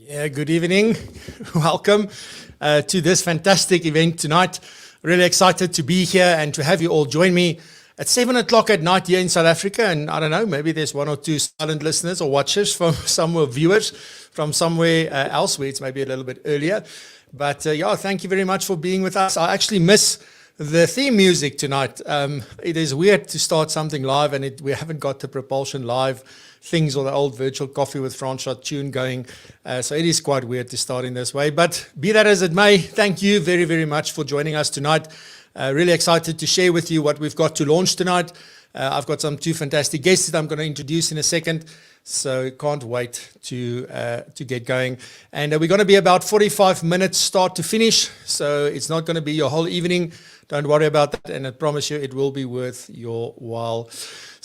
Yeah, good evening. Welcome to this fantastic event tonight. Really excited to be here and to have you all join me at 7 o'clock at night here in South Africa. And I don't know, maybe there's one or two silent listeners or watchers from some viewers from somewhere else where it's maybe a little bit earlier. But yeah, thank you very much for being with us. I actually miss the theme music tonight. It is weird to start something live and we haven't got the PROpulsion live things or the old virtual coffee with Francois tune going. So it is quite weird to start in this way. But be that as it may, thank you very, very much for joining us tonight. Really excited to share with you what we've got to launch tonight. I've got two fantastic guests that I'm going to introduce in a second. So can't wait to get going. And we're going to be about 45 minutes start to finish. So it's not going to be your whole evening. Don't worry about that. And I promise you it will be worth your while.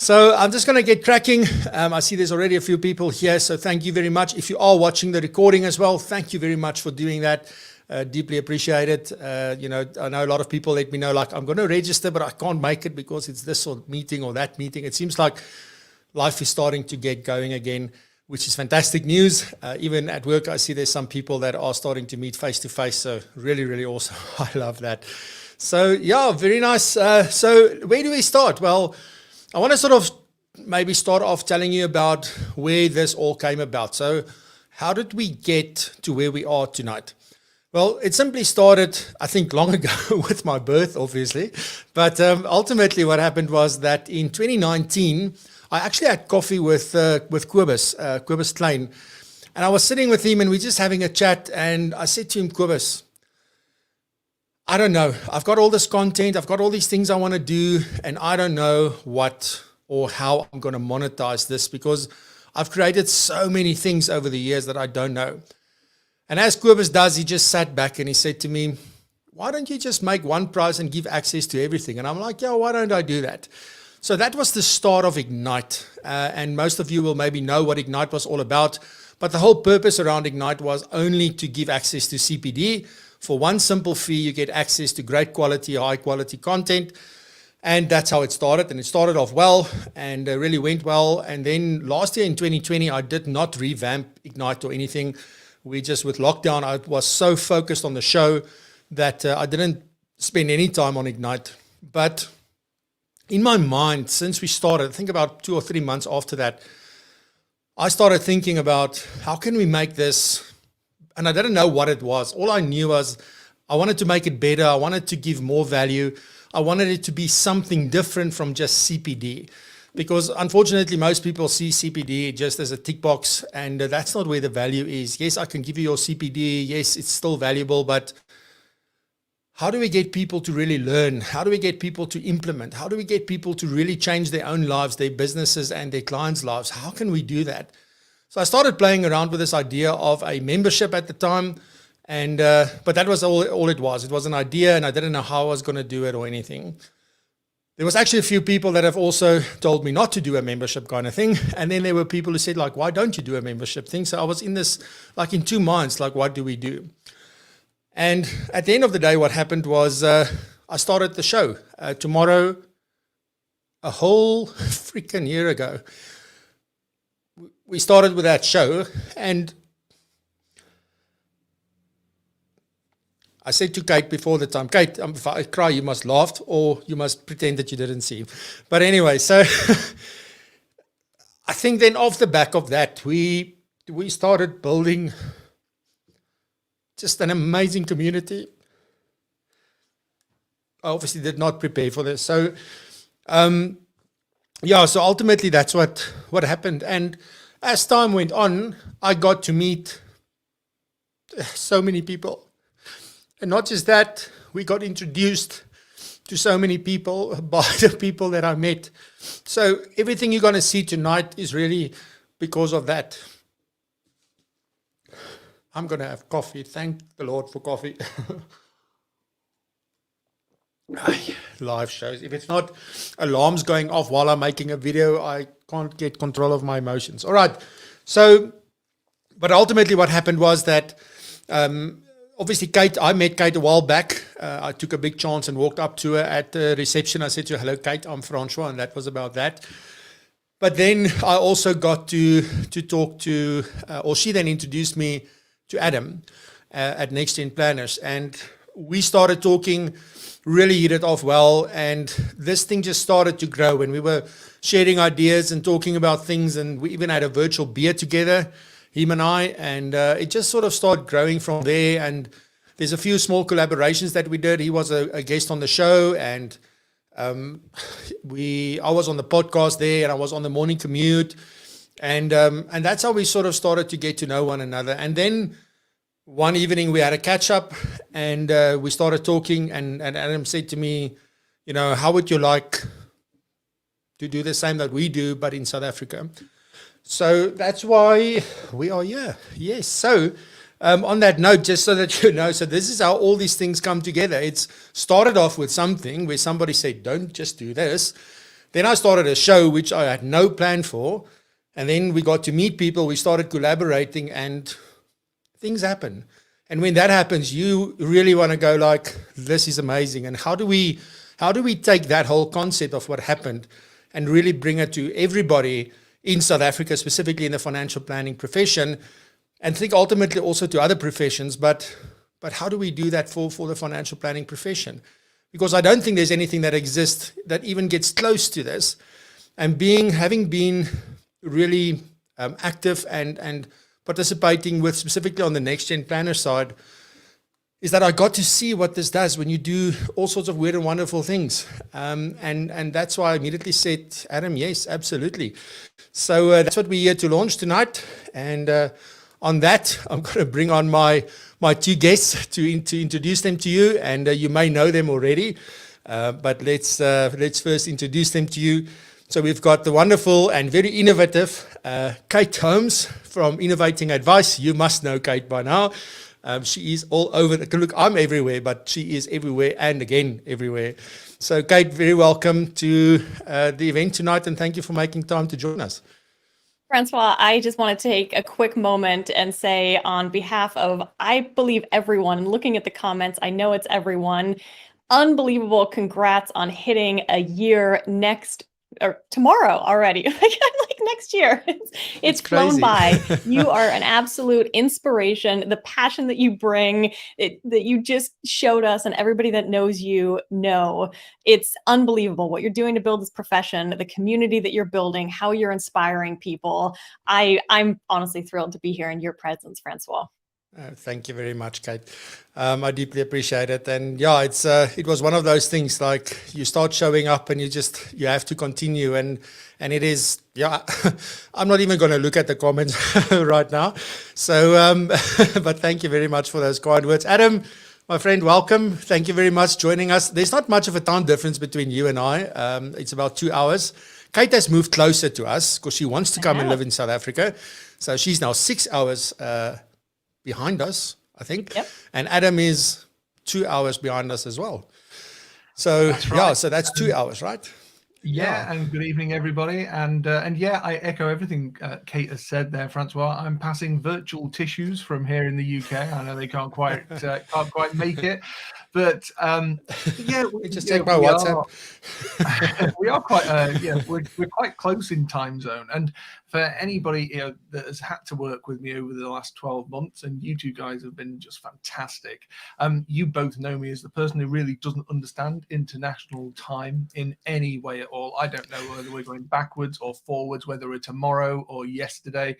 So I'm just going to get cracking. I see there's already a few people here. So thank you very much. If you are watching the recording as well, thank you very much for doing that. Deeply appreciate it. You know, I know a lot of people let me know, like, I'm going to register, but I can't make it because it's this or meeting or that meeting. It seems like life is starting to get going again, which is fantastic news. Even at work, I see there's some people that are starting to meet face to face. So really, really awesome. I love that. So yeah, very nice. So where do we start? Well, I want to sort of maybe start off telling you about where this all came about. So how did we get to where we are tonight? Well, it simply started, I think, long ago with my birth, obviously. But ultimately what happened was that in 2019, I actually had coffee with Kobus Klein. And I was sitting with him and we're just having a chat. And I said to him, Kobus, I don't know. I've got all this content. I've got all these things I want to do. And I don't know what or how I'm going to monetize this because I've created so many things over the years that I don't know. And as Kobus does, he just sat back and he said to me, why don't you just make one price and give access to everything? And I'm like, yeah, why don't I do that? So that was the start of Ignite. And most of you will maybe know what Ignite was all about. But the whole purpose around Ignite was only to give access to CPD. For one simple fee, you get access to great quality, high quality content. And that's how it started. And it started off well and really went well. And then last year in 2020, I did not revamp Ignite or anything. We just, with lockdown, I was so focused on the show that I didn't spend any time on Ignite. But in my mind, since we started, I think about 2 or 3 months after that, I started thinking about how can we make this. And I didn't know what it was. All I knew was I wanted to make it better. I wanted to give more value. I wanted it to be something different from just CPD. Because unfortunately, most people see CPD just as a tick box. And that's not where the value is. Yes, I can give you your CPD. Yes, it's still valuable. But how do we get people to really learn? How do we get people to implement? How do we get people to really change their own lives, their businesses and their clients' lives? How can we do that? So I started playing around with this idea of a membership at the time, and but that was all it was. It was an idea, and I didn't know how I was going to do it or anything. There was actually a few people that have also told me not to do a membership kind of thing, and then there were people who said, like, why don't you do a membership thing? So I was in this, like, in two minds, like, what do we do? And at the end of the day, what happened was I started the show tomorrow, a whole freaking year ago. We started with that show, and I said to Kate before the time, Kate, if I cry, you must laugh or you must pretend that you didn't see. But anyway, so I think then off the back of that, we started building just an amazing community. I obviously did not prepare for this. So, yeah, so ultimately that's what happened. And as time went on, I got to meet so many people. And not just that, we got introduced to so many people by the people that I met. So everything you're going to see tonight is really because of that. I'm going to have coffee. Thank the Lord for coffee. Live shows. If it's not alarms going off while I'm making a video, I can't get control of my emotions. All right. So, but ultimately what happened was that, obviously I met Kate a while back. I took a big chance and walked up to her at the reception. I said to her, hello, Kate, I'm Francois. And that was about that. But then I also got to talk to, or she then introduced me Adam at Next Gen Planners, and we started talking, really hit it off well, and this thing just started to grow, and we were sharing ideas and talking about things, and we even had a virtual beer together, him and I, and it just sort of started growing from there. And there's a few small collaborations that we did. He was a guest on the show, and I was on the podcast there, and I was on the morning commute, and that's how we sort of started to get to know one another. And then one evening we had a catch up, and we started talking, and Adam said to me, how would you like to do the same that we do, but in South Africa? So that's why we are here. Yes. So on that note, just so that you know, so this is how all these things come together. It's started off with something where somebody said, don't just do this. Then I started a show which I had no plan for. And then we got to meet people. We started collaborating, and things happen. And when that happens, you really want to go like, this is amazing. And how do we take that whole concept of what happened and really bring it to everybody in South Africa, specifically in the financial planning profession, and think ultimately also to other professions, but how do we do that for the financial planning profession? Because I don't think there's anything that exists that even gets close to this. And having been really active and participating with, specifically on the Next Gen Planner side, is that I got to see what this does when you do all sorts of weird and wonderful things. And that's why I immediately said, Adam, yes, absolutely. So that's what we're here to launch tonight. And on that, I'm going to bring on my two guests to introduce them to you. And you may know them already, but let's first introduce them to you. So we've got the wonderful and very innovative Kate Holmes from Innovating Advice. You must know Kate by now. She is all over. Look, I'm everywhere, but she is everywhere and again everywhere. So Kate, very welcome to the event tonight, and thank you for making time to join us. Francois, I just want to take a quick moment and say, on behalf of, I believe, everyone, looking at the comments, I know it's everyone, unbelievable congrats on hitting a year tomorrow already. like next year. It's flown by. You are an absolute inspiration. The passion that you bring, that you just showed us, and everybody that knows you know, it's unbelievable what you're doing to build this profession, the community that you're building, how you're inspiring people. I'm honestly thrilled to be here in your presence, Francois. Thank you very much, Kate. I deeply appreciate it. And yeah, it was one of those things, like you start showing up and you have to continue. And it is, yeah, I'm not even going to look at the comments right now. So, but thank you very much for those kind words. Adam, my friend, welcome. Thank you very much for joining us. There's not much of a time difference between you and I. It's about 2 hours. Kate has moved closer to us because she wants to come and live in South Africa. So she's now 6 hours behind us, I think. Yep. And Adam is 2 hours behind us as well. So that's right. Yeah, so that's 2 hours, right? Yeah, and good evening, everybody. And yeah, I echo everything Kate has said there, Francois. I'm passing virtual tissues from here in the UK. I know they can't quite make it, but yeah, just check my WhatsApp. We are quite we're quite close in time zone. And for anybody that has had to work with me over the last 12 months, and you two guys have been just fantastic. You both know me as the person who really doesn't understand international time in any way at all. I don't know whether we're going backwards or forwards, whether we're tomorrow or yesterday.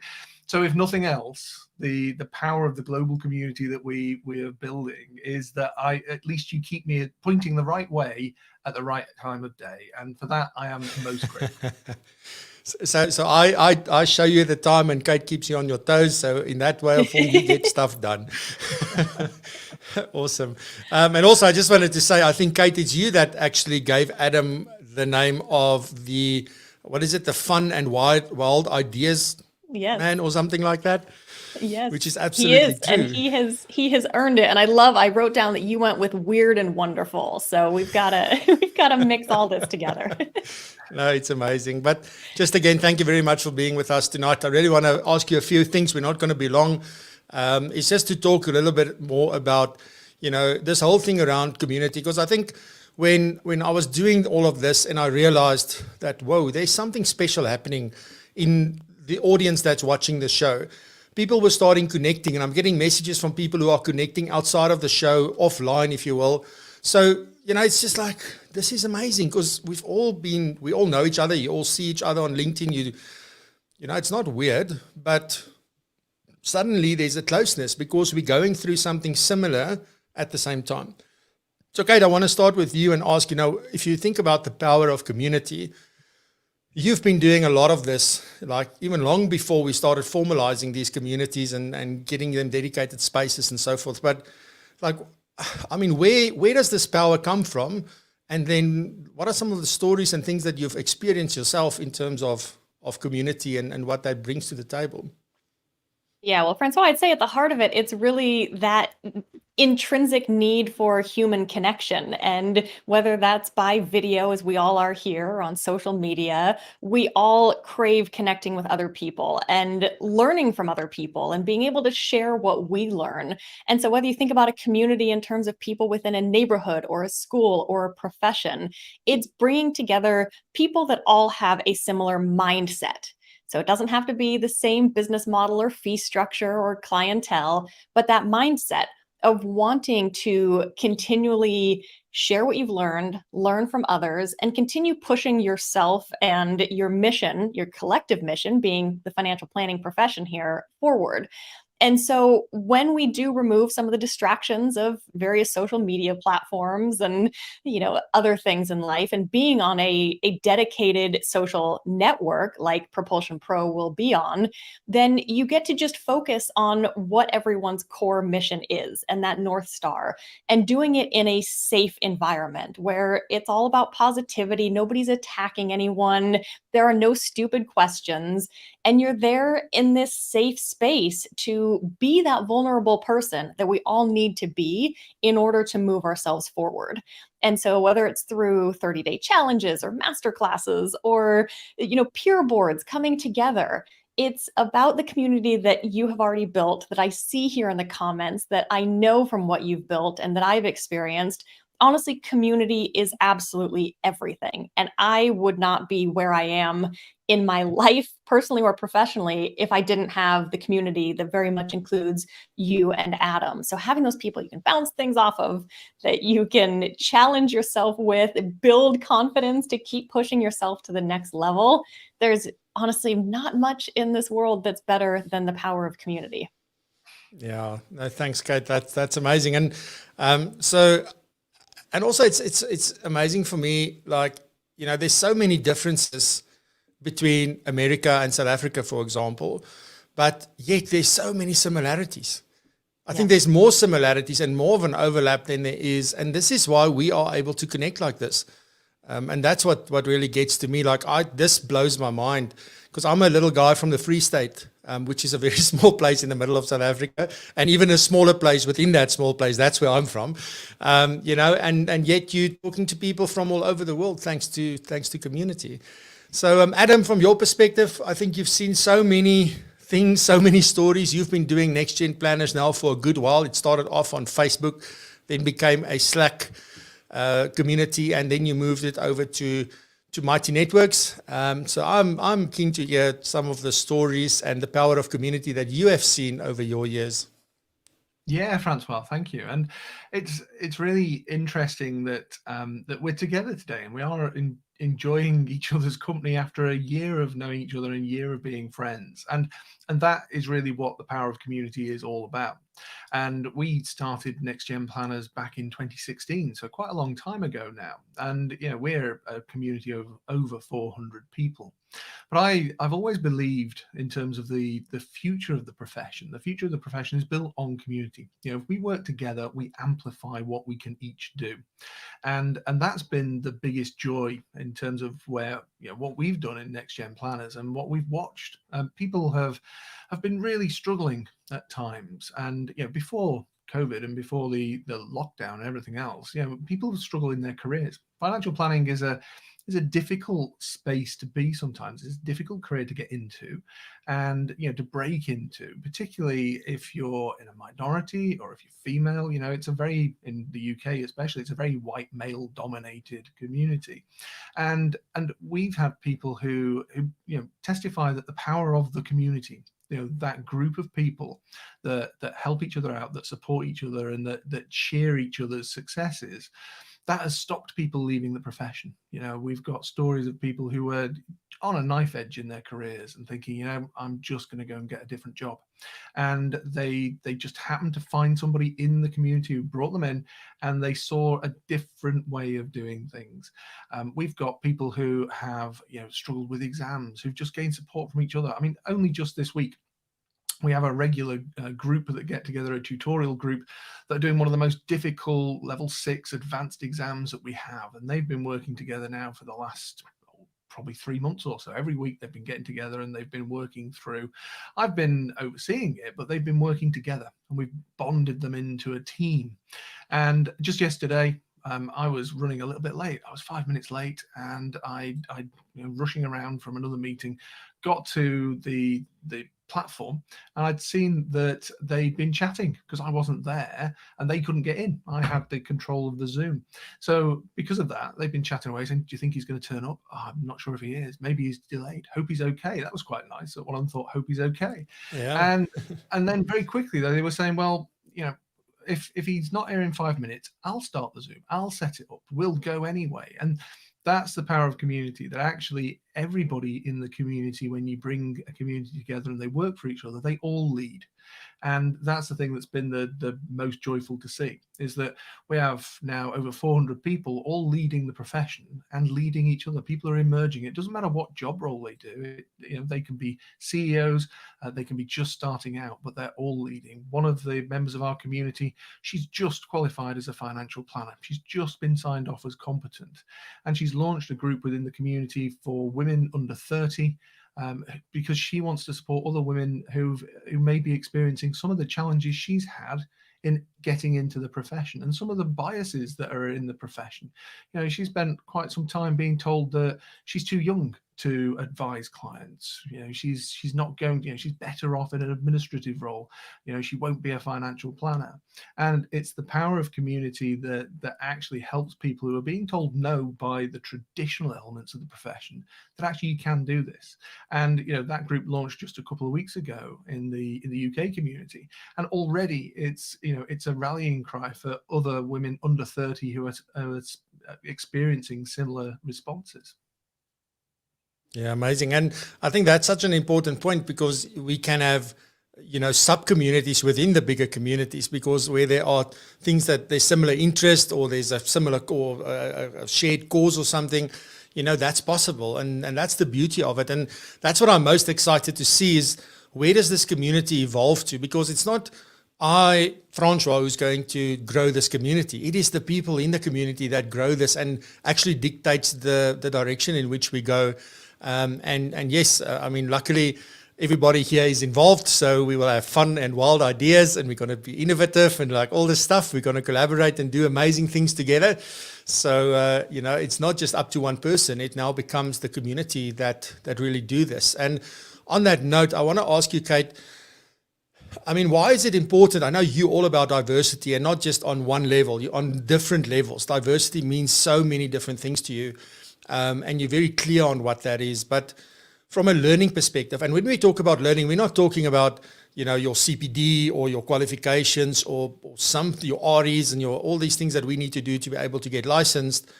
So if nothing else, the power of the global community that we are building is that at least you keep me pointing the right way at the right time of day. And for that, I am most grateful. So I show you the time and Kate keeps you on your toes. So in that way, of all, you get stuff done. Awesome. And also, I just wanted to say, I think, Kate, it's you that actually gave Adam the name of the Fun and Wild Ideas Man or something like that. Yes, which is absolutely true. And he has earned it. And I wrote down that you went with weird and wonderful. So we've got to mix all this together. No, it's amazing. But just again, thank you very much for being with us tonight. I really want to ask you a few things. We're not going to be long. It's just to talk a little bit more about, this whole thing around community. Because I think when I was doing all of this and I realized that, whoa, there's something special happening in the audience that's watching the show. people were starting connecting, and I'm getting messages from people who are connecting outside of the show, offline, if you will. So, it's just like, this is amazing, because we all know each other. You all see each other on LinkedIn. It's not weird, but suddenly there's a closeness because we're going through something similar at the same time. So, Kate, I want to start with you and ask, if you think about the power of community, you've been doing a lot of this, like even long before we started formalizing these communities and getting them dedicated spaces and so forth. But where does this power come from? And then what are some of the stories and things that you've experienced yourself in terms of community and what that brings to the table? Yeah, well, Francois, I'd say at the heart of it, it's really that intrinsic need for human connection. And whether that's by video, as we all are here, on social media, we all crave connecting with other people and learning from other people and being able to share what we learn. And so whether you think about a community in terms of people within a neighborhood or a school or a profession, it's bringing together people that all have a similar mindset. So it doesn't have to be the same business model or fee structure or clientele, but that mindset of wanting to continually share what you've learned, learn from others, and continue pushing yourself and your mission, your collective mission, being the financial planning profession here, forward. And so when we do remove some of the distractions of various social media platforms and, other things in life, and being on a dedicated social network like Propulsion Pro will be on, then you get to just focus on what everyone's core mission is and that North Star, and doing it in a safe environment where it's all about positivity. Nobody's attacking anyone. There are no stupid questions. And you're there in this safe space to be that vulnerable person that we all need to be in order to move ourselves forward. And so whether it's through 30-day challenges or master classes or, peer boards coming together, it's about the community that you have already built, that I see here in the comments, that I know from what you've built and that I've experienced. Honestly, community is absolutely everything. And I would not be where I am in my life, personally or professionally, if I didn't have the community that very much includes you and Adam. So having those people you can bounce things off of, that you can challenge yourself with, build confidence to keep pushing yourself to the next level. There's honestly not much in this world that's better than the power of community. Yeah, no, thanks, Kate. That's amazing. And and also it's amazing for me, there's so many differences between America and South Africa, for example, but yet there's so many similarities. I think there's more similarities and more of an overlap than there is. And this is why we are able to connect like this. And that's what really gets to me. This blows my mind, because I'm a little guy from the Free State, which is a very small place in the middle of South Africa, and even a smaller place within that small place. That's where I'm from, and yet you're talking to people from all over the world thanks to community. So, Adam, from your perspective, I think you've seen so many things, so many stories. You've been doing Next Gen Planners now for a good while. It started off on Facebook, then became a Slack community, and then you moved it over to Mighty Networks. So I'm keen to hear some of the stories and the power of community that you have seen over your years. Yeah, Francois, thank you. And it's really interesting that that we're together today, and we are enjoying each other's company after a year of knowing each other and a year of being friends. And that is really what the power of community is all about. And we started Next Gen Planners back in 2016, so quite a long time ago now. And we're a community of over 400 people. But I've always believed, in terms of the future of the profession, the future of the profession is built on community. If we work together, we amplify what we can each do. And that's been the biggest joy in terms of where, what we've done in Next Gen Planners and what we've watched. People have been really struggling at times. And, before COVID and before the lockdown and everything else, people struggle in their careers. Financial planning is a difficult space to be sometimes. It's a difficult career to get into and, to break into, particularly if you're in a minority or if you're female. It's a very, in the UK especially, it's a very white male dominated community. And we've had people who testify that the power of the community that group of people that help each other out, that support each other, and that cheer each other's successes, that has stopped people leaving the profession. We've got stories of people who were on a knife edge in their careers and thinking, I'm just going to go and get a different job. And they just happened to find somebody in the community who brought them in, and they saw a different way of doing things. We've got people who have, struggled with exams, who've just gained support from each other. I mean, only just this week, we have a regular group that get together, a tutorial group that are doing one of the most difficult level 6 advanced exams that we have. And they've been working together now for the last probably 3 months or so. Every week they've been getting together and they've been working through. I've been overseeing it, but they've been working together, and we've bonded them into a team. And just yesterday, I was running a little bit late. I was 5 minutes late, and I rushing around from another meeting, got to the platform, and I'd seen that they'd been chatting because I wasn't there and they couldn't get in. I had the control of the Zoom. So because of that, they've been chatting away saying, do you think he's going to turn up? Oh, I'm not sure if he is. Maybe he's delayed. Hope he's okay. That was quite nice. One of them thought, hope he's okay. Yeah. And then very quickly, though, they were saying, well, if he's not here in 5 minutes, I'll start the Zoom. I'll set it up. We'll go anyway. And that's the power of community, that actually everybody in the community, when you bring a community together and they work for each other, they all lead. And that's the thing that's been the most joyful to see, is that we have now over 400 people all leading the profession and leading each other. People are emerging. It doesn't matter what job role they do. They can be CEOs, they can be just starting out, but they're all leading. One of the members of our community, she's just qualified as a financial planner. She's just been signed off as competent. And she's launched a group within the community for women under 30, because she wants to support other women who may be experiencing some of the challenges she's had in getting into the profession and some of the biases that are in the profession. She spent quite some time being told that she's too young to advise clients. She's not going, she's better off in an administrative role. She won't be a financial planner. And it's the power of community that actually helps people who are being told no by the traditional elements of the profession, that actually you can do this. And that group launched just a couple of weeks ago in the UK community, and already it's a rallying cry for other women under 30 who are experiencing similar responses. Yeah, amazing. And I think that's such an important point, because we can have, sub-communities within the bigger communities, because where there are things that there's similar interest, or there's a similar or a shared cause or something, that's possible. And that's the beauty of it. And that's what I'm most excited to see, is where does this community evolve to? Because it's not Francois, who's going to grow this community. It is the people in the community that grow this and actually dictates the direction in which we go. And yes, luckily everybody here is involved, so we will have fun and wild ideas, and we're going to be innovative and like all this stuff. We're going to collaborate and do amazing things together. So, it's not just up to one person. It now becomes the community that really do this. And on that note, I want to ask you, Kate, why is it important? I know you're all about diversity, and not just on one level, you're on different levels. Diversity means so many different things to you. And you're very clear on what that is. But from a learning perspective, and when we talk about learning, we're not talking about, your CPD or your qualifications or your REs and all these things that we need to do to be able to get licensed.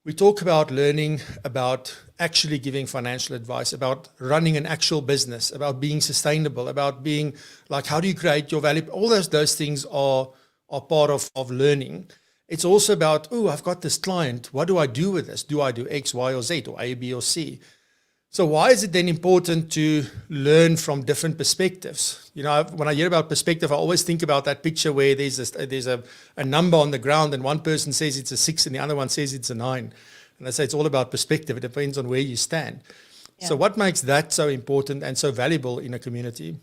We talk about learning, about actually giving financial advice, about running an actual business, about being sustainable, about being like, how do you create your value? All those things are part of learning. It's also about, I've got this client. What do I do with this? Do I do X, Y, or Z, or A, B, or C? So why is it then important to learn from different perspectives? When I hear about perspective, I always think about that picture where there's a number on the ground, and one person says it's a 6 and the other one says it's a 9. And I say it's all about perspective. It depends on where you stand. Yeah. So what makes that so important and so valuable in a community?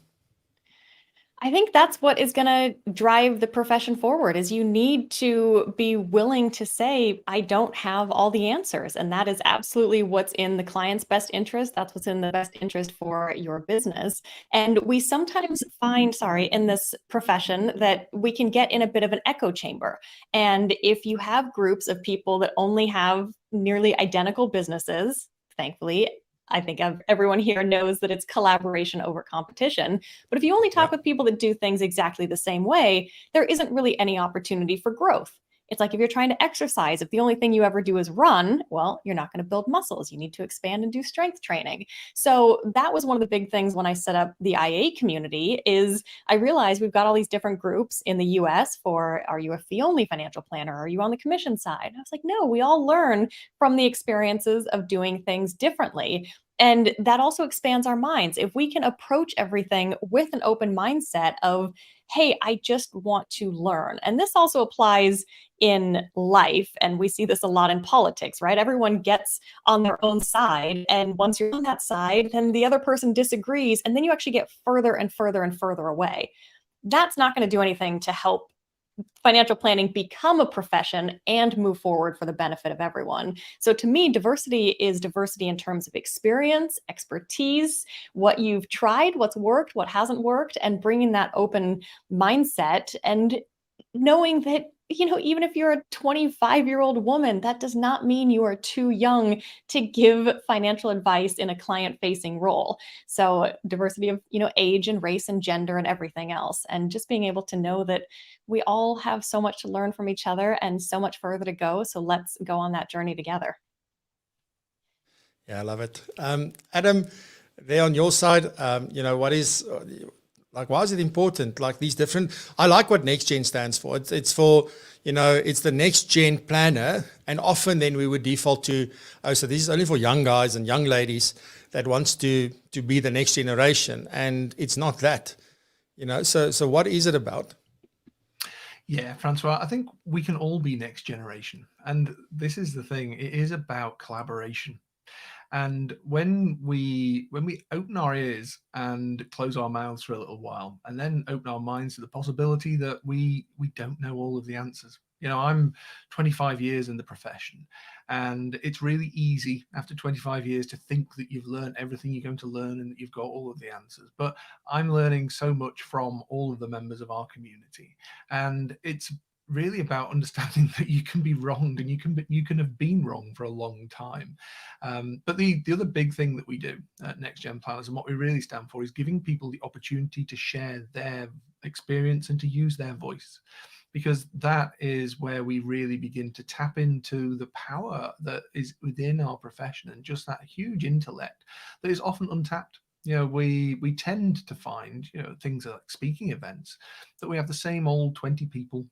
I think that's what is going to drive the profession forward, is you need to be willing to say, I don't have all the answers. And that is absolutely what's in the client's best interest. That's what's in the best interest for your business. And we sometimes find, in this profession, that we can get in a bit of an echo chamber. And if you have groups of people that only have nearly identical businesses, thankfully, I think everyone here knows that it's collaboration over competition. But if you only talk with people that do things exactly the same way, there isn't really any opportunity for growth. It's like if you're trying to exercise, if the only thing you ever do is run, well, you're not going to build muscles. You need to expand and do strength training. So that was one of the big things when I set up the IA community is I realized we've got all these different groups in the US for, are you a fee only financial planner? Are you on the commission side? I was like, no, we all learn from the experiences of doing things differently. And that also expands our minds. If we can approach everything with an open mindset of, hey, I just want to learn. And this also applies in life. And we see this a lot in politics, right? Everyone gets on their own side. And once you're on that side, then the other person disagrees. And then you actually get further and further and further away. That's not going to do anything to help financial planning become a profession and move forward for the benefit of everyone. So to me, diversity is diversity in terms of experience, expertise, what you've tried, what's worked, what hasn't worked, and bringing that open mindset and knowing that, you know, even if you're a 25-year-old woman, that does not mean you are too young to give financial advice in a client-facing role. So diversity of, you know, age and race and gender and everything else. And just being able to know that we all have so much to learn from each other and so much further to go. So let's go on that journey together. Yeah, I love it. Adam, there on your side, you know, what is... like, why is it important? Like these different, I like what Next Gen stands for. It's for, you know, it's the Next Gen planner. And often then we would default to, oh, so this is only for young guys and young ladies that wants to be the next generation. And it's not that, you know, so what is it about? Yeah, Francois, I think we can all be next generation. And this is the thing, it is about collaboration. And when we open our ears and close our mouths for a little while, and then open our minds to the possibility that we don't know all of the answers. You know, I'm 25 years in the profession, and it's really easy after 25 years to think that you've learned everything you're going to learn and that you've got all of the answers. But I'm learning so much from all of the members of our community, and it's really about understanding that you can be wronged and you can have been wrong for a long time. But the other big thing that we do at Next Gen Planners and what we really stand for is giving people the opportunity to share their experience and to use their voice, because that is where we really begin to tap into the power that is within our profession and just that huge intellect that is often untapped. You know, we tend to find, you know, things like speaking events that we have the same old 20 people.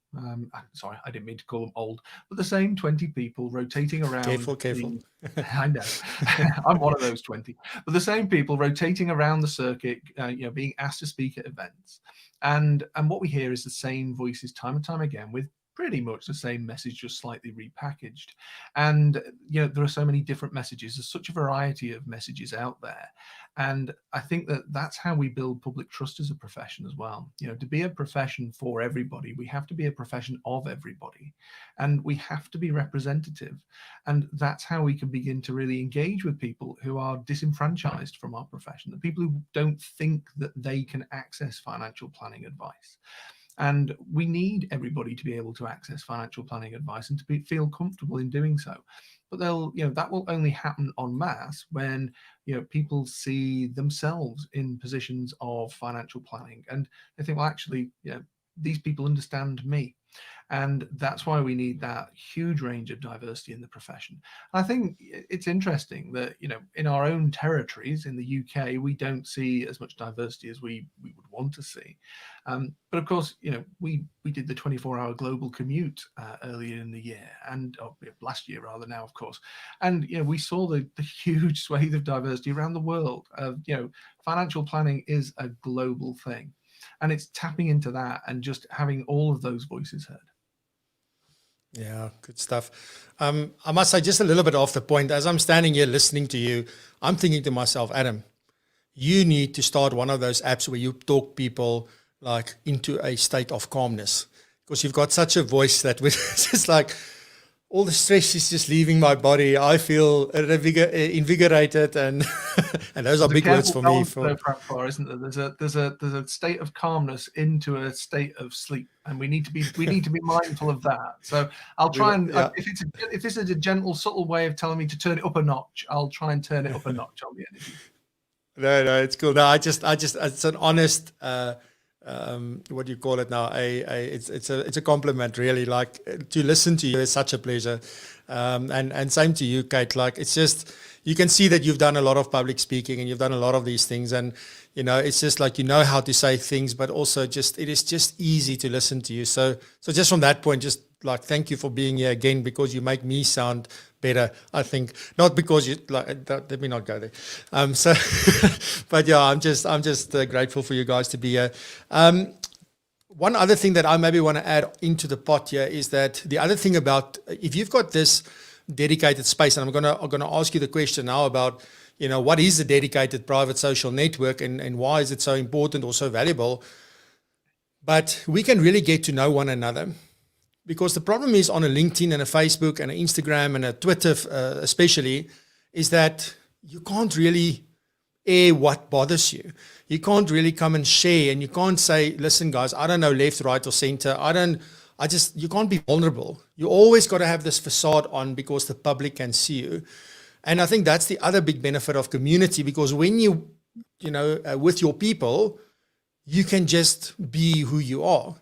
Sorry, I didn't mean to call them old, but the same 20 people rotating around. Careful. I know, I'm one of those 20. But the same people rotating around the circuit, you know, being asked to speak at events, and what we hear is the same voices time and time again with pretty much the same message, just slightly repackaged. And, you know, there are so many different messages. There's such a variety of messages out there. And I think that that's how we build public trust as a profession as well. You know, to be a profession for everybody, we have to be a profession of everybody, and we have to be representative. And that's how we can begin to really engage with people who are disenfranchised from our profession, the people who don't think that they can access financial planning advice. And we need everybody to be able to access financial planning advice and to feel comfortable in doing so. But that will only happen en masse when, you know, people see themselves in positions of financial planning and they think, well, actually, you know, these people understand me. And that's why we need that huge range of diversity in the profession. I think it's interesting that, you know, in our own territories in the UK, we don't see as much diversity as we would want to see. But of course, you know, we did the 24-hour global commute earlier in the year, and last year rather now, of course. And, you know, we saw the huge swathe of diversity around the world. You know, financial planning is a global thing. And it's tapping into that and just having all of those voices heard. Yeah, good stuff. I must say, just a little bit off the point, as I'm standing here listening to you, I'm thinking to myself, Adam, you need to start one of those apps where you talk people like into a state of calmness, because you've got such a voice that it's just like all the stress is just leaving my body. I feel invigorated, and and those are big words for me. For isn't there? There's a state of calmness into a state of sleep, and we need to be mindful of that. So I'll try and if this is a gentle, subtle way of telling me to turn it up a notch, I'll try and turn it up a notch on the energy. No, it's cool. No, I just, it's an honest, what do you call it now? It's a compliment, really. Like, to listen to you is such a pleasure, and same to you, Kate. Like, it's just, you can see that you've done a lot of public speaking and you've done a lot of these things, and it's just like, how to say things, but also it is just easy to listen to you. So just from that point, just like, thank you for being here again, because you make me sound better, I think. Not because you like, let me not go there. But yeah, I'm just grateful for you guys to be here. One other thing that I maybe want to add into the pot here is that the other thing about, if you've got this dedicated space, and I'm gonna ask you the question now about, what is a dedicated private social network, and why is it so important or so valuable? But we can really get to know one another. Because the problem is, on a LinkedIn and a Facebook and an Instagram and a Twitter especially, is that you can't really air what bothers you. You can't really come and share, and you can't say, listen guys, I don't know left, right or center. You can't be vulnerable. You always got to have this facade on, because the public can see you. And I think that's the other big benefit of community, because when you with your people, you can just be who you are.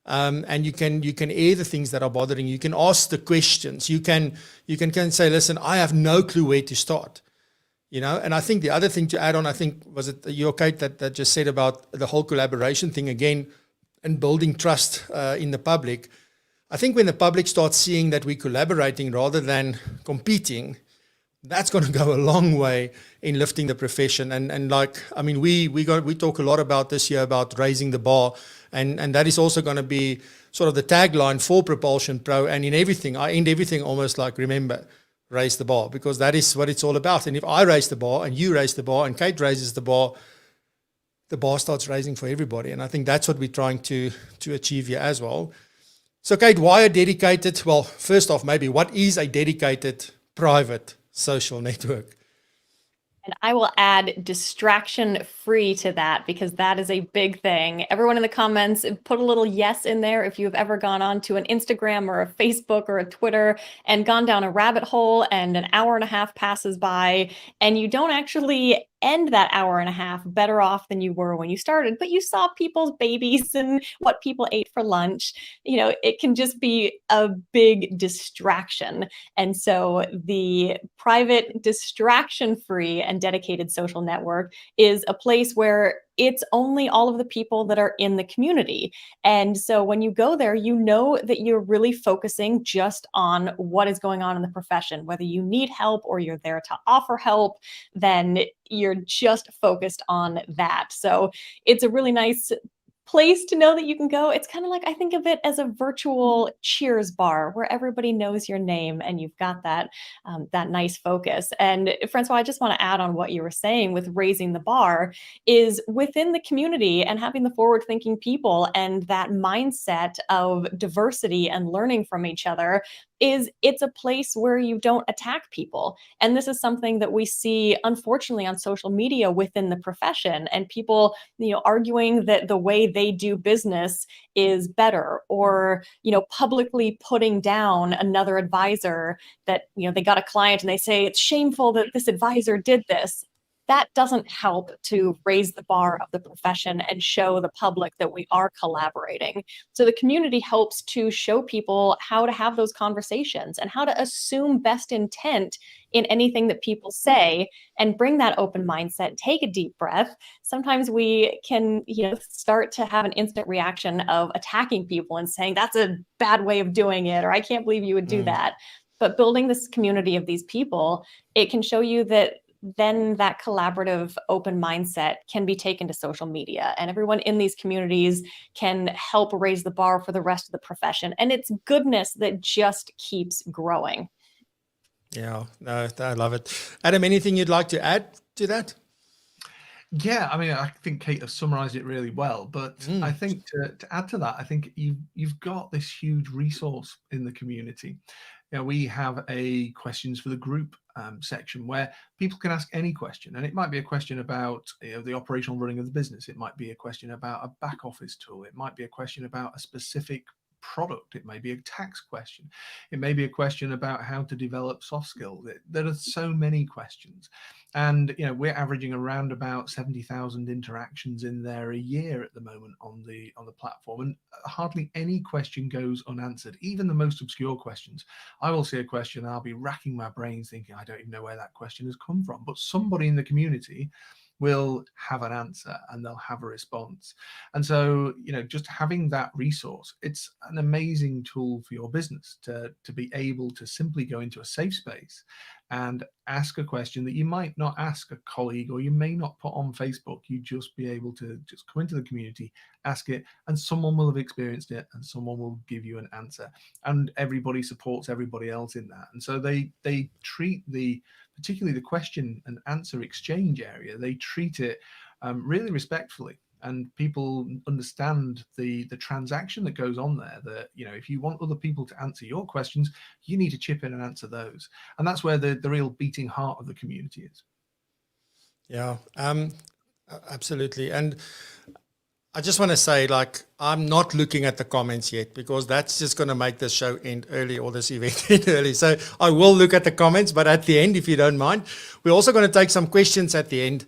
And you can air the things that are bothering you. You can ask the questions. You can say, listen, I have no clue where to start. And I think the other thing to add on, I think, was it you, Kate, that just said about the whole collaboration thing again, and building trust in the public. I think when the public starts seeing that we're collaborating rather than competing, that's going to go a long way in lifting the profession. And like, I mean, we talk a lot about this year about raising the bar, and that is also going to be sort of the tagline for Propulsion Pro. And in everything, I end everything almost like, remember, raise the bar, because that is what it's all about. And if I raise the bar, and you raise the bar, and Kate raises the bar starts raising for everybody. And I think that's what we're trying to achieve here as well. So, Kate, why a dedicated? Well, first off, maybe what is a dedicated private social network? And I will add distraction free to that, because that is a big thing. Everyone in the comments, put a little yes in there if you've ever gone on to an Instagram or a Facebook or a Twitter and gone down a rabbit hole, and an hour and a half passes by and you don't actually end that hour and a half better off than you were when you started, but you saw people's babies and what people ate for lunch. It can just be a big distraction. And so the private, distraction-free and dedicated social network is a place where it's only all of the people that are in the community. And so when you go there, you know that you're really focusing just on what is going on in the profession. Whether you need help or you're there to offer help, then you're just focused on that. So it's a really nice place to know that you can go. It's kind of like, I think of it as a virtual Cheers bar where everybody knows your name and you've got that nice focus. And Francois, I just want to add on what you were saying with raising the bar is within the community and having the forward-thinking people and that mindset of diversity and learning from each other it's a place where you don't attack people. And this is something that we see, unfortunately, on social media within the profession, and people, arguing that the way they do business is better, or, publicly putting down another advisor that, they got a client and they say, it's shameful that this advisor did this. That doesn't help to raise the bar of the profession and show the public that we are collaborating. So the community helps to show people how to have those conversations and how to assume best intent in anything that people say and bring that open mindset, take a deep breath. Sometimes we can, start to have an instant reaction of attacking people and saying, that's a bad way of doing it, or I can't believe you would do that. But building this community of these people, it can show you that then that collaborative open mindset can be taken to social media, and everyone in these communities can help raise the bar for the rest of the profession. And it's goodness that just keeps growing. Yeah, no, I love it. Adam, anything you'd like to add to that? Yeah, I mean, I think Kate has summarized it really well, but I think to add to that, I think you've got this huge resource in the community. we have a questions for the group section where people can ask any question, and it might be a question about the operational running of the business. It might be a question about a back office tool. It might be a question about a specific product. It may be a tax question. It may be a question about how to develop soft skills. There are so many questions, and we're averaging around about 70,000 interactions in there a year at the moment on the platform, and hardly any question goes unanswered. Even the most obscure questions. I will see a question, I'll be racking my brains thinking, I don't even know where that question has come from, but somebody in the community will have an answer and they'll have a response. And so, just having that resource, it's an amazing tool for your business to be able to simply go into a safe space and ask a question that you might not ask a colleague, or you may not put on Facebook. You just be able to just come into the community, ask it, and someone will have experienced it and someone will give you an answer. And everybody supports everybody else in that. And so they treat particularly the question and answer exchange area, they treat it really respectfully. And people understand the transaction that goes on there, that if you want other people to answer your questions, you need to chip in and answer those. And that's where the real beating heart of the community is. Yeah, absolutely. And I just want to say, I'm not looking at the comments yet, because that's just going to make this show end early, or this event end early. So I will look at the comments, but at the end, if you don't mind, we're also going to take some questions at the end.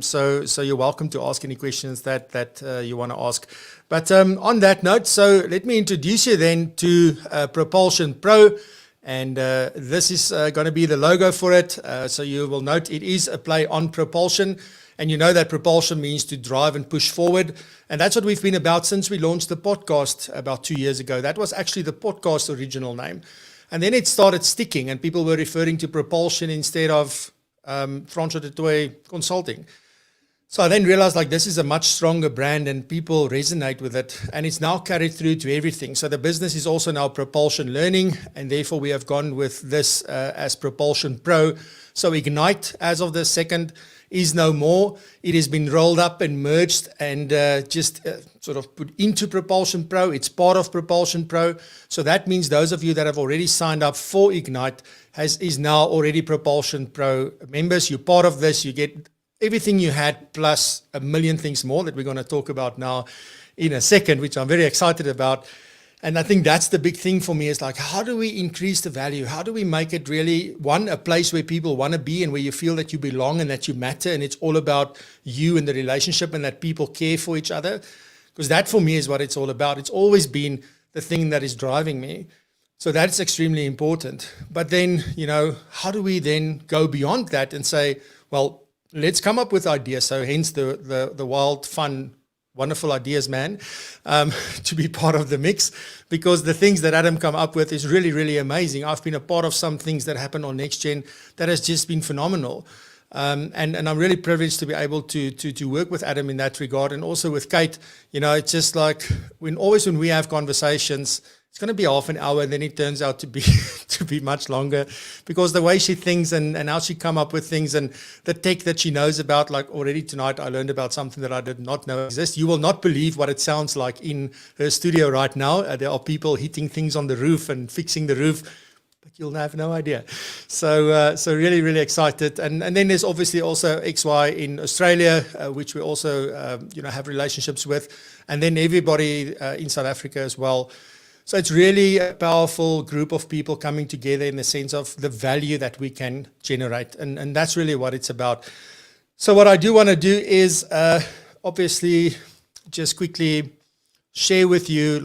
So you're welcome to ask any questions that you want to ask. But on that note, so let me introduce you then to PROpulsion Pro. And this is going to be the logo for it. So you will note it is a play on propulsion. And you know that propulsion means to drive and push forward. And that's what we've been about since we launched the podcast about 2 years ago. That was actually the podcast original name. And then it started sticking, and people were referring to propulsion instead of Francois du Toit Consulting. So I then realized this is a much stronger brand and people resonate with it, and it's now carried through to everything. So the business is also now Propulsion Learning, and therefore we have gone with this as PROpulsion Pro. So Ignite, as of the 2nd, is no more. It has been rolled up and merged and sort of put into PROpulsion Pro. It's part of PROpulsion Pro. So that means those of you that have already signed up for Ignite is now already PROpulsion Pro members. You're part of this. You get everything you had plus a million things more that we're going to talk about now in a second, which I'm very excited about. And I think that's the big thing for me, is how do we increase the value? How do we make it really, a place where people want to be and where you feel that you belong and that you matter, and it's all about you and the relationship and that people care for each other? Because that for me is what it's all about. It's always been the thing that is driving me. So that's extremely important. But then, how do we then go beyond that and say, well, let's come up with ideas. So hence the wild, fun, wonderful ideas, man, to be part of the mix, because the things that Adam come up with is really, really amazing. I've been a part of some things that happen on NextGen that has just been phenomenal. And I'm really privileged to be able to work with Adam in that regard, and also with Kate. It's just when we have conversations, it's going to be half an hour, and then it turns out to be much longer, because the way she thinks and how she come up with things, and the tech that she knows about. Already tonight, I learned about something that I did not know exists. You will not believe what it sounds like in her studio right now. There are people hitting things on the roof and fixing the roof, but you'll have no idea. So really, really excited. And then there's obviously also XY in Australia, which we also have relationships with, and then everybody in South Africa as well. So it's really a powerful group of people coming together in the sense of the value that we can generate. And that's really what it's about. So what I do want to do is obviously just quickly share with you,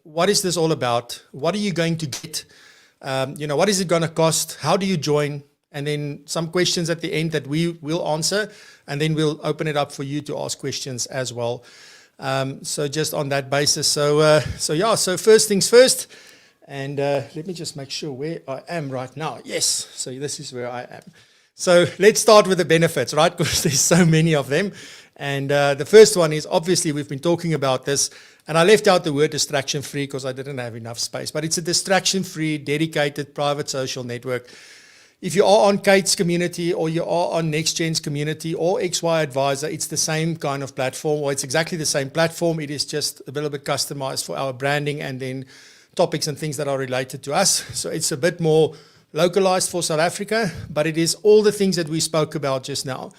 what is this all about? What are you going to get? What is it going to cost? How do you join? And then some questions at the end that we will answer. And then we'll open it up for you to ask questions as well. So just on that basis. So first things first, and let me just make sure where I am right now. Yes, so this is where I am. So let's start with the benefits, right? Because there's so many of them. And the first one is, obviously, we've been talking about this, and I left out the word distraction-free because I didn't have enough space, but it's a distraction-free, dedicated, private social network. If you are on Kate's community, or you are on NextGen's community, or XY Advisor, it's the same kind of platform, or it's exactly the same platform. It is just a little bit customized for our branding and then topics and things that are related to us. So it's a bit more localized for South Africa, but it is all the things that we spoke about just now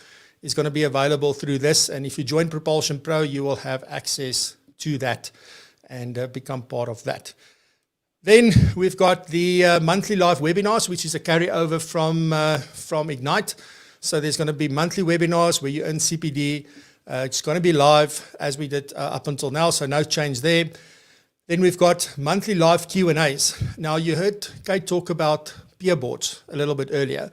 is going to be available through this. And if you join Propulsion Pro, you will have access to that and become part of that. Then we've got the monthly live webinars, which is a carryover from Ignite. So there's going to be monthly webinars where you earn CPD. It's going to be live as we did up until now, so no change there. Then we've got monthly live Q&As. Now you heard Kate talk about peer boards a little bit earlier.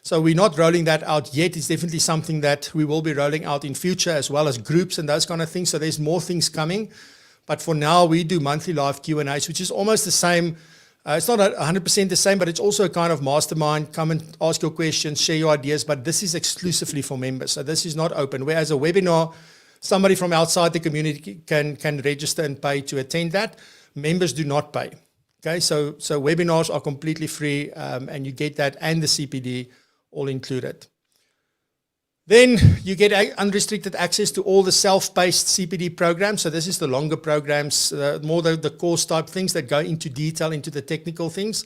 So we're not rolling that out yet. It's definitely something that we will be rolling out in future, as well as groups and those kind of things. So there's more things coming. But for now, we do monthly live Q&As, which is almost the same. It's not 100% the same, but it's also a kind of mastermind. Come and ask your questions, share your ideas. But this is exclusively for members. So this is not open. Whereas a webinar, somebody from outside the community can register and pay to attend that. Members do not pay. Okay, so webinars are completely free, and you get that and the CPD all included. Then you get unrestricted access to all the self-paced CPD programs. So this is the longer programs, more the course type things that go into detail, into the technical things.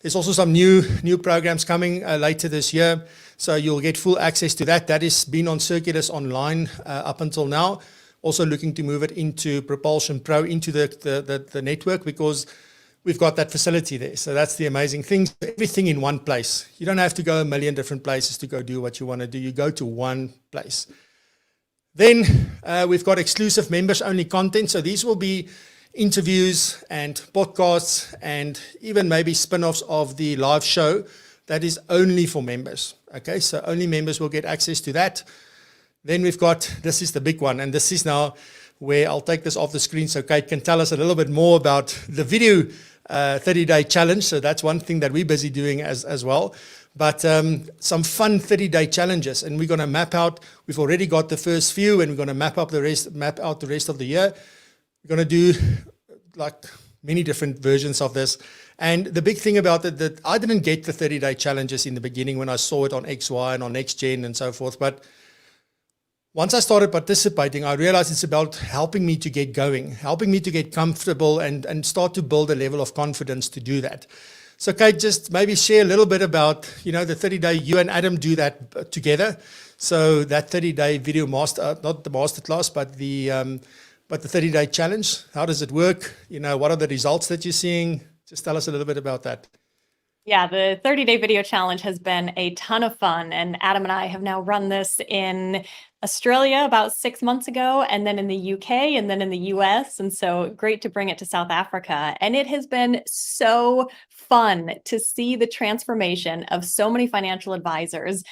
There's also some new programs coming later this year. So you'll get full access to that. That has been on Circulus Online up until now. Also looking to move it into Propulsion Pro, into the network, because we've got that facility there. So that's the amazing thing. Everything in one place. You don't have to go a million different places to go do what you want to do. You go to one place. Then we've got exclusive members-only content. So these will be interviews and podcasts and even maybe spin-offs of the live show that is only for members. Okay, so only members will get access to that. Then we've got, this is the big one, and this is now where I'll take this off the screen so Kate can tell us a little bit more about the video 30-day challenge. So that's one thing that we're busy doing as well. But some fun 30-day challenges, and we're going to map out. We've already got the first few, and we're going to map out the rest of the year. We're going to do like many different versions of this. And the big thing about it, that I didn't get the 30-day challenges in the beginning when I saw it on XY and on NextGen and so forth. But once I started participating, I realized it's about helping me to get going, helping me to get comfortable and start to build a level of confidence to do that. So Kate, just maybe share a little bit about, the 30-day, you and Adam do that together. So that 30-day video not the masterclass, but the 30-day challenge, how does it work? What are the results that you're seeing? Just tell us a little bit about that. Yeah, the 30-day video challenge has been a ton of fun. And Adam and I have now run this in Australia about 6 months ago, and then in the UK, and then in the US. And so great to bring it to South Africa. And it has been so fun to see the transformation of so many financial advisors.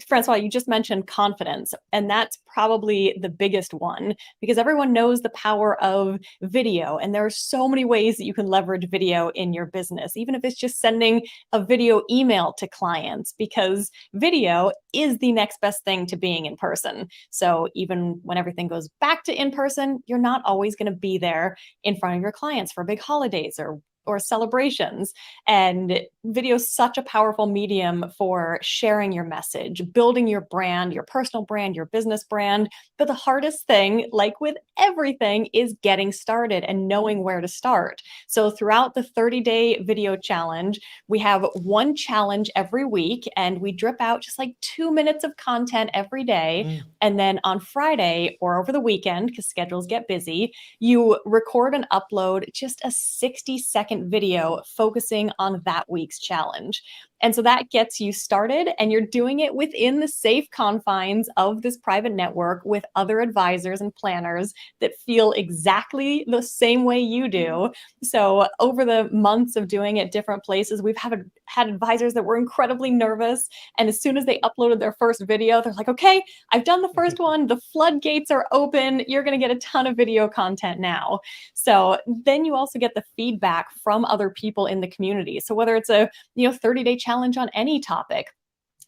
Francois, you just mentioned confidence, and that's probably the biggest one, because everyone knows the power of video. And there are so many ways that you can leverage video in your business, even if it's just sending a video email to clients, because video is the next best thing to being in person. So even when everything goes back to in person, you're not always going to be there in front of your clients for big holidays or celebrations. And video is such a powerful medium for sharing your message, building your brand, your personal brand, your business brand. But the hardest thing, like with everything, is getting started and knowing where to start. So throughout the 30-day video challenge, we have one challenge every week, and we drip out just like 2 minutes of content every day. And then on Friday or over the weekend, because schedules get busy, you record and upload just a 60-second video focusing on that week's challenge. And so that gets you started, and you're doing it within the safe confines of this private network with other advisors and planners that feel exactly the same way you do. So over the months of doing it different places, we've had advisors that were incredibly nervous. And as soon as they uploaded their first video, they're like, okay, I've done the first one. The floodgates are open. You're going to get a ton of video content now. So then you also get the feedback from other people in the community. So whether it's a 30-day challenge on any topic,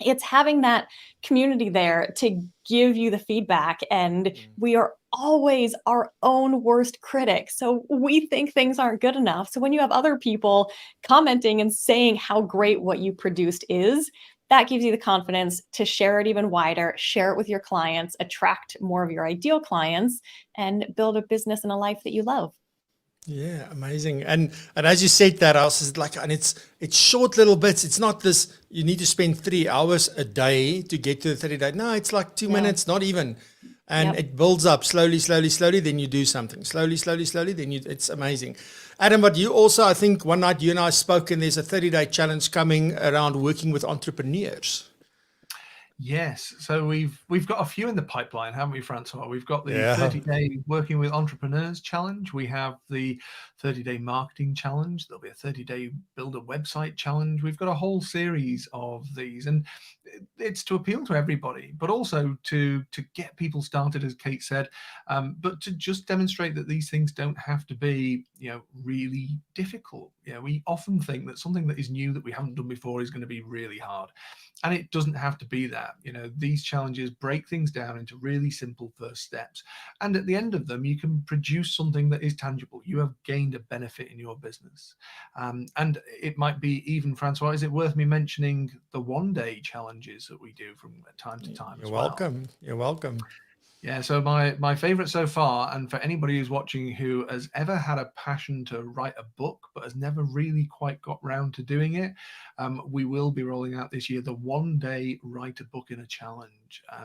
it's having that community there to give you the feedback. And we are always our own worst critic. So we think things aren't good enough. So when you have other people commenting and saying how great what you produced is, that gives you the confidence to share it even wider, share it with your clients, attract more of your ideal clients, and build a business and a life that you love. Yeah, amazing. And as you said that, I was like, and it's short little bits. It's not this. You need to spend 3 hours a day to get to the 30 day. No, it's like 2 minutes, not even. And Yep. it builds up slowly, slowly, slowly. Then you do something slowly, slowly, slowly. Then you. It's amazing. Adam, but you also, I think one night you and I spoke, and there's a 30 day challenge coming around working with entrepreneurs. Yes, so we've got a few in the pipeline, haven't we, Francois? We've got the Yeah. 30-day Working with Entrepreneurs Challenge. We have the 30-day Marketing Challenge. There'll be a 30-day Build a Website Challenge. We've got a whole series of these, and it's to appeal to everybody, but also to get people started, as Kate said, but to just demonstrate that these things don't have to be, really difficult. We often think that something that is new that we haven't done before is going to be really hard. And it doesn't have to be that. These challenges break things down into really simple first steps. And at the end of them, you can produce something that is tangible. You have gained a benefit in your business. And it might be even, Francois, is it worth me mentioning the one-day challenges that we do from time to time as well? Welcome. You're welcome. Yeah, so my favorite so far, and for anybody who's watching who has ever had a passion to write a book but has never really quite got round to doing it, we will be rolling out this year the one-day Write a Book in a Challenge.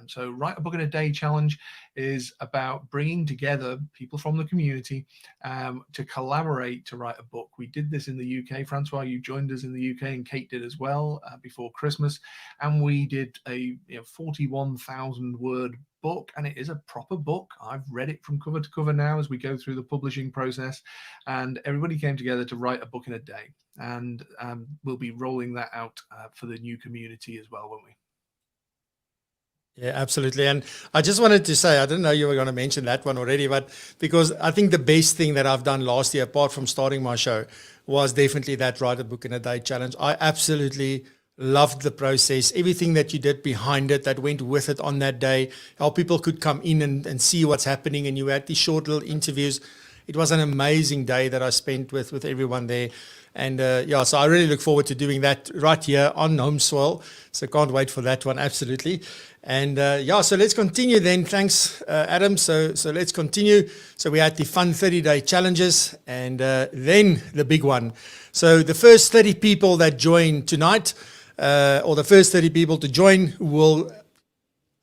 So Write a Book in a Day Challenge is about bringing together people from the community to collaborate to write a book. We did this in the UK. Francois, you joined us in the UK, and Kate did as well before Christmas, and we did a 41,000 word book, and it is a proper book. I've read it from cover to cover now as we go through the publishing process, and everybody came together to write a book in a day, and we'll be rolling that out for the new community as well, won't we? Yeah, absolutely. And I just wanted to say, I didn't know you were going to mention that one already, but because I think the best thing that I've done last year, apart from starting my show, was definitely that Write a Book in a Day challenge. I absolutely loved the process, everything that you did behind it, that went with it on that day, how people could come in and see what's happening. And you had these short little interviews. It was an amazing day that I spent with everyone there. And so I really look forward to doing that right here on home soil. So can't wait for that one, absolutely. And so let's continue then. Thanks, Adam. So let's continue. So we had the fun 30-day challenges, and then the big one. So the first 30 people that join tonight, or the first 30 people to join, will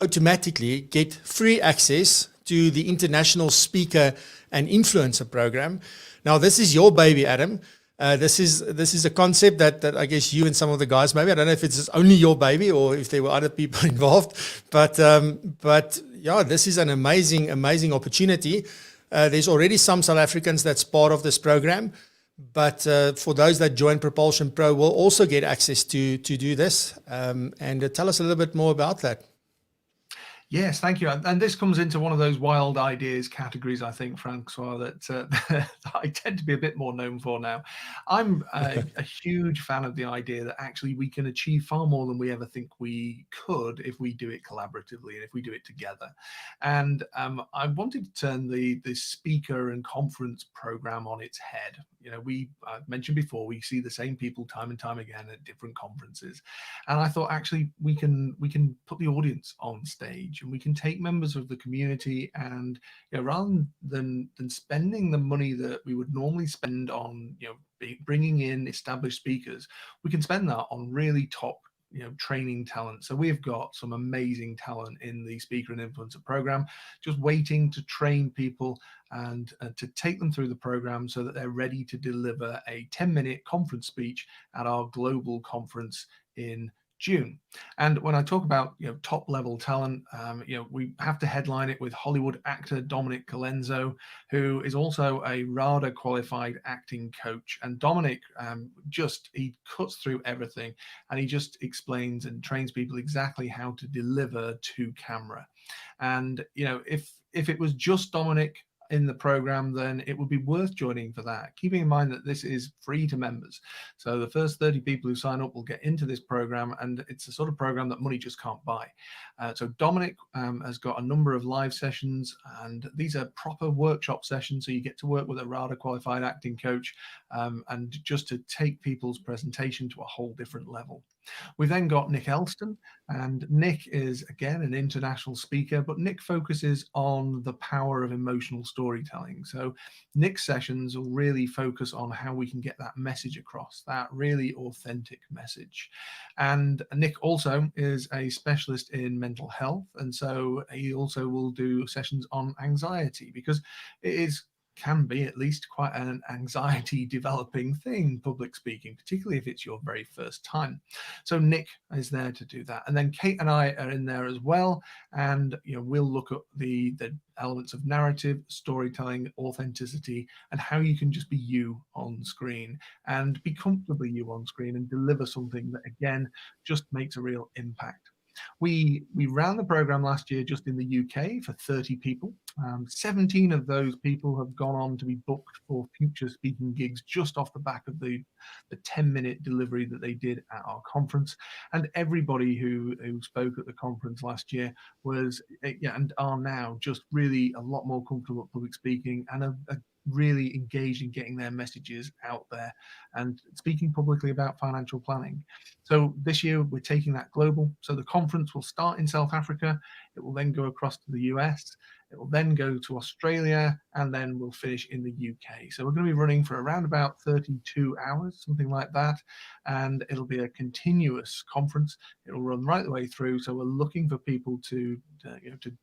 automatically get free access to the International Speaker and Influencer Program. Now, this is your baby, Adam. This is a concept that I guess you and some of the guys, maybe, I don't know if it's only your baby or if there were other people involved, but yeah, this is an amazing opportunity. There's already some South Africans that's part of this program, but for those that join Propulsion Pro will also get access to do this. And tell us a little bit more about that. Yes, thank you. And this comes into one of those wild ideas categories, I think, Francois, that I tend to be a bit more known for now. I'm a huge fan of the idea that actually we can achieve far more than we ever think we could if we do it collaboratively and if we do it together. And I wanted to turn the speaker and conference program on its head. I've mentioned before, we see the same people time and time again at different conferences. And I thought, actually, we can put the audience on stage, and we can take members of the community, and rather than spending the money that we would normally spend on bringing in established speakers, we can spend that on really top training talent. So we've got some amazing talent in the Speaker and Influencer program, just waiting to train people and to take them through the program so that they're ready to deliver a 10-minute conference speech at our global conference in June. And when I talk about top level talent, we have to headline it with Hollywood actor Dominic Colenso, who is also a RADA qualified acting coach. And Dominic he cuts through everything, and he just explains and trains people exactly how to deliver to camera. And if it was just Dominic in the program, then it would be worth joining for that, keeping in mind that this is free to members. So the first 30 people who sign up will get into this program, and it's the sort of program that money just can't buy. So Dominic has got a number of live sessions, and these are proper workshop sessions, so you get to work with a RADA qualified acting coach and just to take people's presentation to a whole different level. We've then got Nick Elston, and Nick is, again, an international speaker, but Nick focuses on the power of emotional storytelling storytelling. So Nick's sessions will really focus on how we can get that message across, that really authentic message. And Nick also is a specialist in mental health, and so he also will do sessions on anxiety, because it can be at least quite an anxiety developing thing, public speaking, particularly if it's your very first time. So Nick is there to do that. And then Kate and I are in there as well. And we'll look at the elements of narrative, storytelling, authenticity, and how you can just be you on screen and be comfortably you on screen and deliver something that, again, just makes a real impact. We ran the program last year just in the UK for 30 people. 17 of those people have gone on to be booked for future speaking gigs just off the back of the 10-minute delivery that they did at our conference. And everybody who spoke at the conference last year was and are now just really a lot more comfortable at public speaking and are really engaged in getting their messages out there and speaking publicly about financial planning. So this year we're taking that global. So the conference will start in South Africa. It will then go across to the US. It will then go to Australia, and then we'll finish in the UK. So we're going to be running for around about 32 hours, something like that. And it'll be a continuous conference. It'll run right the way through. So we're looking for people to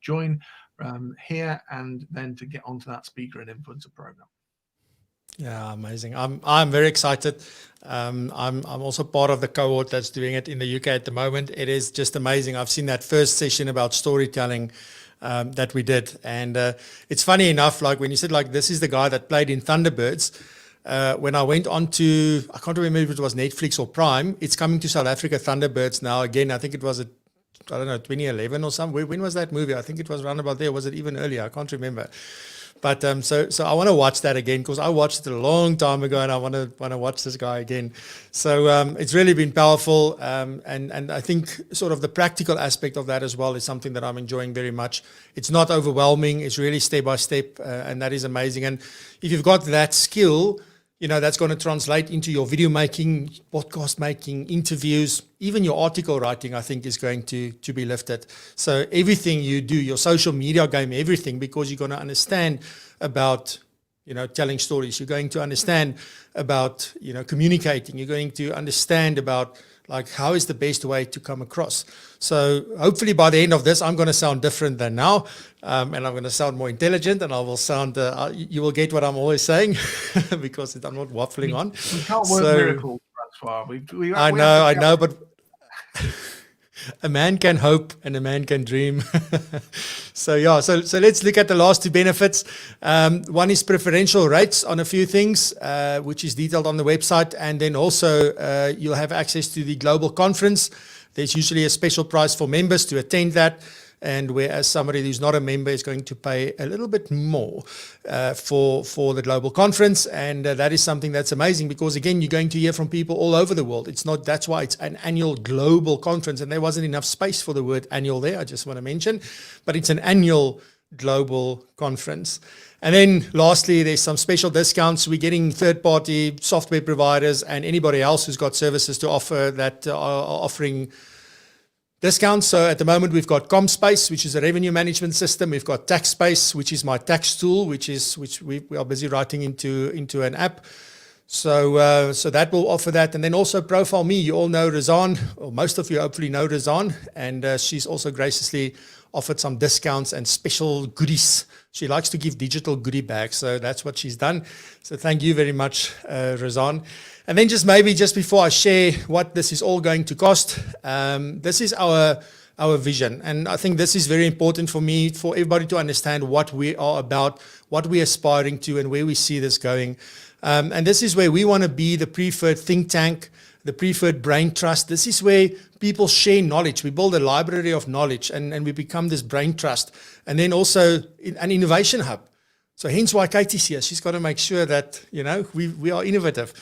join here and then to get onto that speaker and influencer program. Yeah, amazing. I'm very excited. I'm also part of the cohort that's doing it in the UK at the moment. It is just amazing. I've seen that first session about storytelling that we did, and it's funny enough, like when you said like this is the guy that played in Thunderbirds. When I went on to, I can't remember if it was Netflix or Prime. It's coming to South Africa, Thunderbirds now again. I think it was 2011 or something. When was that movie? I think it was around about there. Was it even earlier? I can't remember. But so I want to watch that again, because I watched it a long time ago, and I want to watch this guy again. So it's really been powerful, and I think sort of the practical aspect of that as well is something that I'm enjoying very much. It's not overwhelming; it's really step by step, and that is amazing. And if you've got that skill, that's going to translate into your video making, podcast making, interviews, even your article writing, I think is going to be lifted. So everything you do, your social media game, everything, because you're going to understand about, telling stories. You're going to understand about, communicating. You're going to understand about like how is the best way to come across. So hopefully by the end of this, I'm going to sound different than now, and I'm going to sound more intelligent, and I will sound, you will get what I'm always saying because I'm not waffling on. We can't work miracles, Francois. I know, but a man can hope and a man can dream. So let's look at the last two benefits. One is preferential rates on a few things, which is detailed on the website. And then also you'll have access to the global conference. There's usually a special price for members to attend that. And whereas somebody who's not a member is going to pay a little bit more for the global conference. And that is something that's amazing, because again, you're going to hear from people all over the world. That's why it's an annual global conference, and there wasn't enough space for the word annual there, I just want to mention, but it's an annual global conference. And then lastly, there's some special discounts. We're getting third-party software providers and anybody else who's got services to offer that are offering discounts. So at the moment, we've got ComSpace, which is a revenue management system. We've got TaxSpace, which is my tax tool, which we are busy writing into an app. So that will offer that. And then also Profile Me. You all know Razan, or most of you hopefully know Razan, and she's also graciously offered some discounts and special goodies. She likes to give digital goodie bags, so that's what she's done. So thank you very much, Razan. And then just before I share what this is all going to cost, this is our vision. And I think this is very important for me, for everybody to understand what we are about, what we're aspiring to, and where we see this going. And this is where we want to be the preferred think tank, the preferred brain trust. This is where people share knowledge. We build a library of knowledge, and we become this brain trust. And then also an innovation hub. So hence why Katie's here. She's got to make sure that, we are innovative.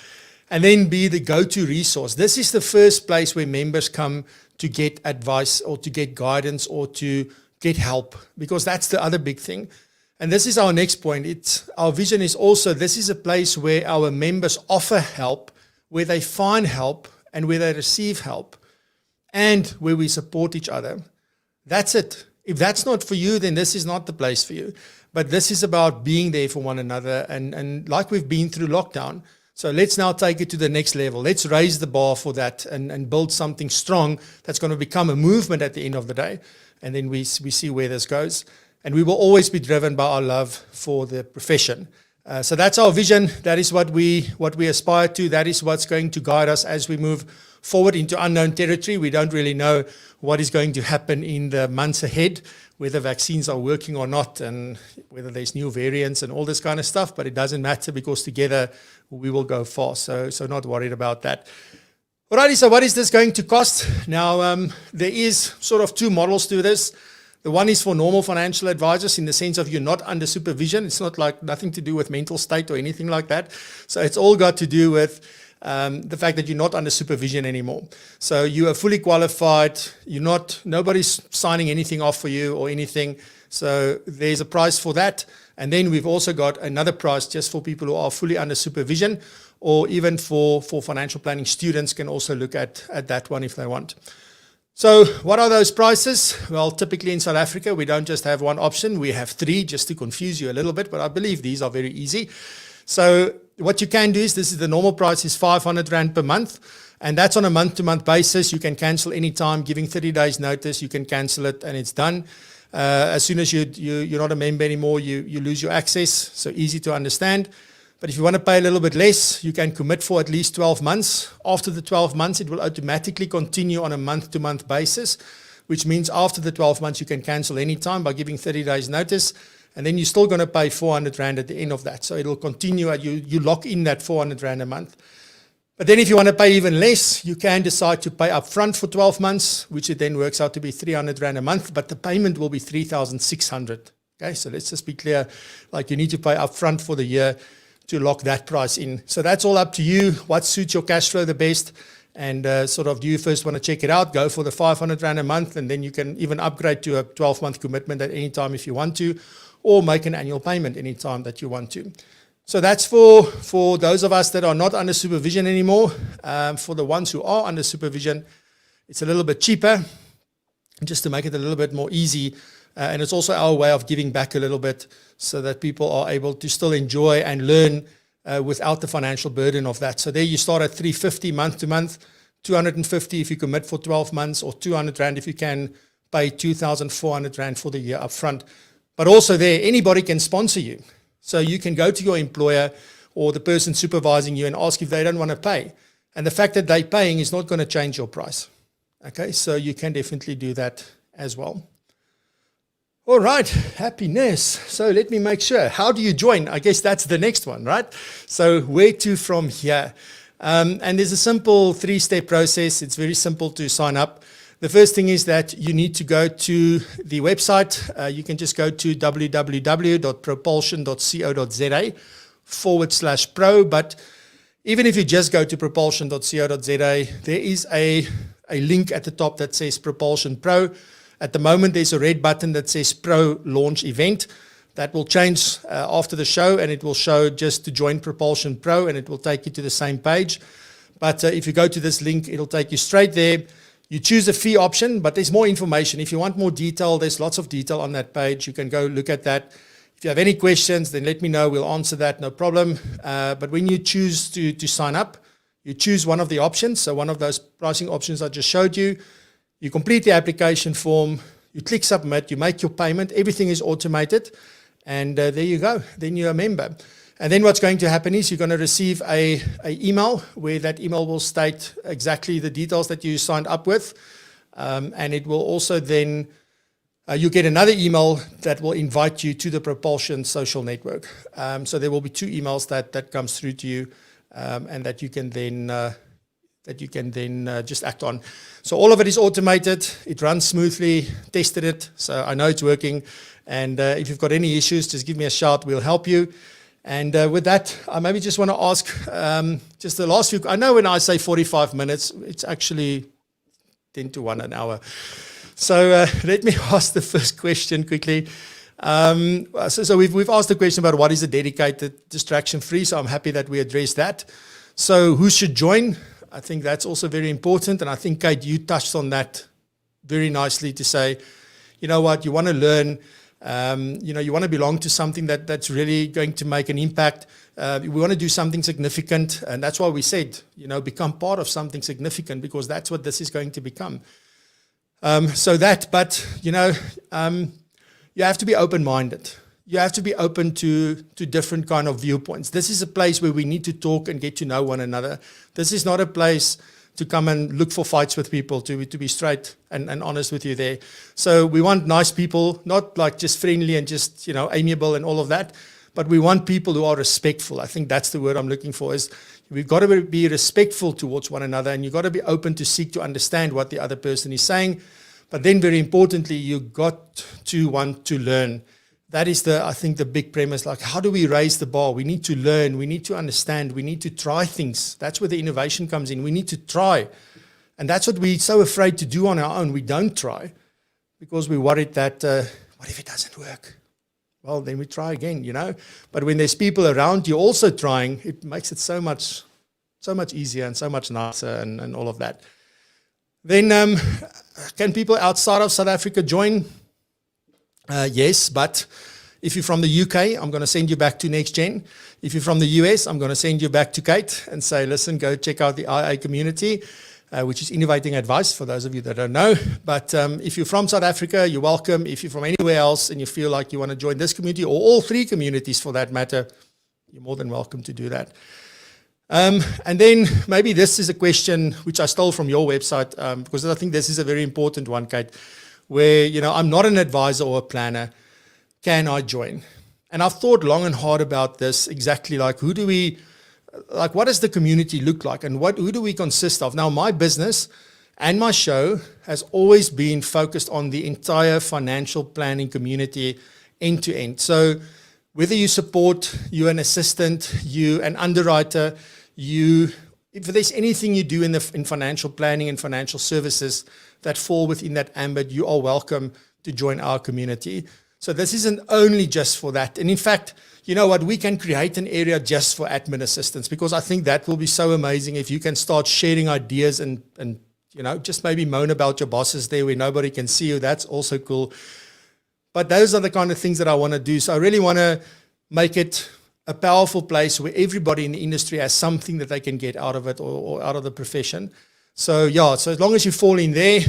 And then be the go-to resource. This is the first place where members come to get advice or to get guidance or to get help, because that's the other big thing. And this is our next point. Our vision is also, this is a place where our members offer help, where they find help and where they receive help, and where we support each other. That's it. If that's not for you, then this is not the place for you. But this is about being there for one another. And like we've been through lockdown, so let's now take it to the next level. Let's raise the bar for that and build something strong that's going to become a movement at the end of the day. And then we see where this goes. And we will always be driven by our love for the profession. So that's our vision. That is what we aspire to. That is what's going to guide us as we move forward into unknown territory. We don't really know what is going to happen in the months ahead, whether vaccines are working or not, and whether there's new variants and all this kind of stuff. But it doesn't matter, because together we will go far. So not worried about that. Alrighty, so what is this going to cost? Now, there is sort of two models to this. The one is for normal financial advisors, in the sense of you're not under supervision. It's not like nothing to do with mental state or anything like that. So it's all got to do with the fact that you're not under supervision anymore. So you are fully qualified. Nobody's signing anything off for you or anything. So there's a price for that. And then we've also got another price just for people who are fully under supervision, or even for financial planning students can also look at that one if they want. So what are those prices? Well, typically in South Africa, we don't just have one option. We have three, just to confuse you a little bit, but I believe these are very easy. So what you can do is, this is the normal price is 500 Rand per month. And that's on a month-to-month basis. You can cancel anytime, giving 30 days notice. You can cancel it and it's done. As soon as you're not a member anymore, you lose your access. So easy to understand. But if you want to pay a little bit less, you can commit for at least 12 months. After the 12 months, it will automatically continue on a month-to-month basis, which means after the 12 months, you can cancel anytime by giving 30 days notice. And then you're still going to pay 400 Rand at the end of that. So it'll continue. You lock in that 400 Rand a month. But then if you want to pay even less, you can decide to pay up front for 12 months, which it then works out to be 300 Rand a month, but the payment will be 3,600. Okay, so let's just be clear. Like, you need to pay up front for the year to lock that price in. So that's all up to you. What suits your cash flow the best? And do you first want to check it out? Go for the 500 Rand a month, and then you can even upgrade to a 12-month commitment at any time if you want to, or make an annual payment anytime that you want to. So that's for those of us that are not under supervision anymore. For the ones who are under supervision, it's a little bit cheaper, just to make it a little bit more easy. And it's also our way of giving back a little bit, so that people are able to still enjoy and learn without the financial burden of that. So there you start at 350 month to month, 250 if you commit for 12 months, or 200 Rand if you can pay 2,400 Rand for the year up front. But also there, anybody can sponsor you. So you can go to your employer or the person supervising you and ask if they don't want to pay. And the fact that they're paying is not going to change your price. Okay, so you can definitely do that as well. All right, happiness. So let me make sure. How do you join? I guess that's the next one, right? So where to from here? And there's a simple 3-step process. It's very simple to sign up. The first thing is that you need to go to the website. You can just go to www.propulsion.co.za/pro. But even if you just go to propulsion.co.za, there is a link at the top that says Propulsion Pro. At the moment, there's a red button that says Pro Launch Event. That will change after the show, and it will show just to join Propulsion Pro, and it will take you to the same page. But if you go to this link, it'll take you straight there. You choose a fee option, but there's more information. If you want more detail, there's lots of detail on that page. You can go look at that. If you have any questions, then let me know. We'll answer that, no problem. But when you choose to sign up, you choose one of the options. So one of those pricing options I just showed you. You complete the application form. You click submit. You make your payment. Everything is automated. And there you go. Then you're a member. And then what's going to happen is you're going to receive a email where that email will state exactly the details that you signed up with. And it will also then, you get another email that will invite you to the Propulsion social network. So there will be 2 emails that comes through to you and that you can then just act on. So all of it is automated. It runs smoothly. Tested it. So I know it's working. And if you've got any issues, just give me a shout. We'll help you. And with that, I maybe just want to ask just the last few. I know when I say 45 minutes, it's actually 10 to 1 an hour. So let me ask the first question quickly. So we've asked the question about what is a dedicated distraction-free. So I'm happy that we addressed that. So who should join? I think that's also very important. And I think, Kate, you touched on that very nicely to say, you know what, you want to learn, you want to belong to something that's really going to make an impact. We want to do something significant. And that's why we said, become part of something significant, because that's what this is going to become. You have to be open-minded. You have to be open to different kind of viewpoints. This is a place where we need to talk and get to know one another. This is not a place to come and look for fights with people, to be straight and honest with you there. So we want nice people, not like just friendly and just, amiable and all of that, but we want people who are respectful. I think that's the word I'm looking for, is we've got to be respectful towards one another, and you've got to be open to seek to understand what the other person is saying. But then very importantly, you got to want to learn. That is I think the big premise, like how do we raise the bar? We need to learn, we need to understand, we need to try things. That's where the innovation comes in. We need to try. And that's what we're so afraid to do on our own. We don't try because we're worried that, what if it doesn't work? Well, then we try again, But when there's people around you also trying, it makes it so much easier and so much nicer and all of that. Then can people outside of South Africa join? Yes, but if you're from the UK, I'm going to send you back to Next Gen. If you're from the US, I'm going to send you back to Kate and say, listen, go check out the IA community, which is Innovating Advice, for those of you that don't know. But if you're from South Africa, you're welcome. If you're from anywhere else and you feel like you want to join this community, or all three communities for that matter, you're more than welcome to do that. And then maybe this is a question which I stole from your website, because I think this is a very important one, Kate, where, I'm not an advisor or a planner. Can I join? And I've thought long and hard about this, exactly like what does the community look like, and who do we consist of? Now, my business and my show has always been focused on the entire financial planning community end to end. So whether you support, you're an assistant, you an underwriter, if there's anything you do in financial planning and financial services that fall within that ambit, you are welcome to join our community. So this isn't only just for that. And in fact, you know what, we can create an area just for admin assistants, because I think that will be so amazing if you can start sharing ideas and just maybe moan about your bosses there where nobody can see you. That's also cool. But those are the kind of things that I want to do. So I really want to make it a powerful place where everybody in the industry has something that they can get out of it or out of the profession. So so as long as you fall in there,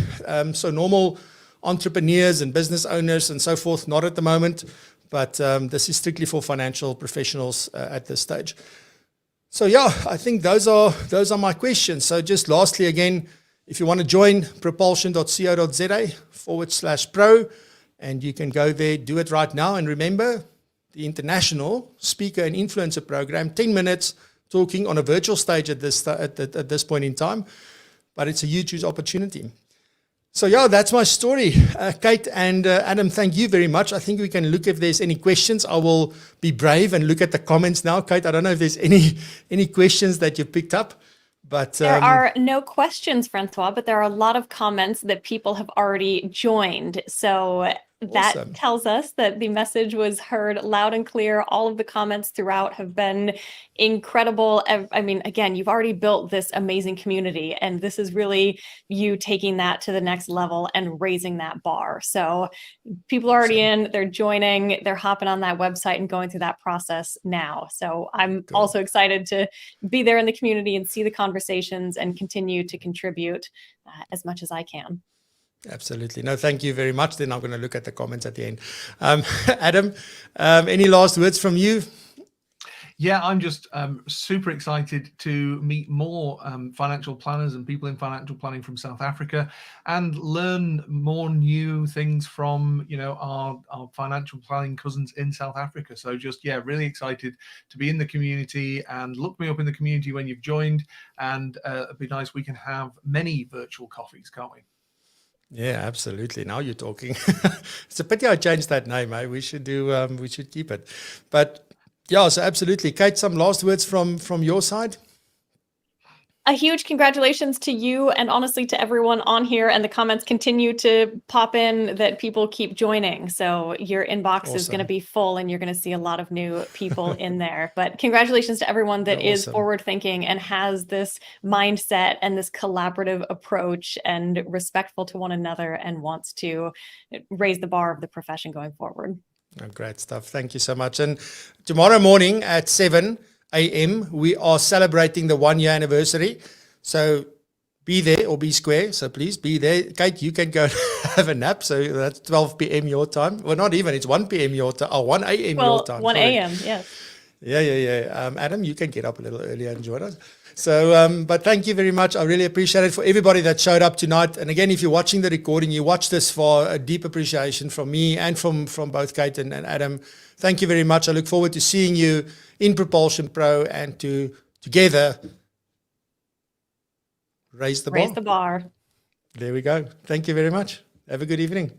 so normal entrepreneurs and business owners and so forth, not at the moment, but this is strictly for financial professionals at this stage. So I think those are my questions. So just lastly, again, if you want to join, propulsion.co.za/pro, and you can go there, do it right now. And remember, the International Speaker and Influencer Program, 10 minutes talking on a virtual stage at this point in time, but it's a huge opportunity. So that's my story. Kate and Adam, thank you very much. I think we can look if there's any questions. I will be brave and look at the comments now. Kate, I don't know if there's any questions that you picked up. But there are no questions, Francois, but there are a lot of comments that people have already joined. So that awesome. Tells us that the message was heard loud and clear. All of the comments throughout have been incredible. I mean, again, you've already built this amazing community, and this is really you taking that to the next level and raising that bar. So people are already in, they're joining, they're hopping on that website and going through that process now. So I'm also excited to be there in the community and see the conversations and continue to contribute as much as I can. Absolutely. No, thank you very much. Then I'm going to look at the comments at the end. Adam, any last words from you? Yeah, I'm just super excited to meet more financial planners and people in financial planning from South Africa and learn more new things from, our financial planning cousins in South Africa. So just, really excited to be in the community, and look me up in the community when you've joined, and it'd be nice. We can have many virtual coffees, can't we? Yeah, absolutely. Now you're talking. It's a pity I changed that name. We should we should keep it. But so absolutely. Kate, some last words from your side? A huge congratulations to you and honestly to everyone on here, and the comments continue to pop in that people keep joining. So your inbox is going to Awesome. be full and you're going to see a lot of new people in there. But congratulations to everyone that is Awesome. forward thinking and has this mindset and this collaborative approach and respectful to one another and wants to raise the bar of the profession going forward. Oh, great stuff. Thank you so much. And tomorrow morning at 7 a.m., we are celebrating the 1-year anniversary. So be there or be square. So please be there. Kate, you can go have a nap. So that's 12 p.m. your time. Well, not even. It's 1 p.m. your time. Oh, 1 a.m. your time. 1 a.m. Yes. Yeah. Adam, you can get up a little earlier and join us. So, but thank you very much. I really appreciate it for everybody that showed up tonight. And again, if you're watching the recording, you watch this for a deep appreciation from me and from both Kate and Adam. Thank you very much. I look forward to seeing you in Propulsion Pro and to together raise the bar. Raise the bar. There we go. Thank you very much. Have a good evening.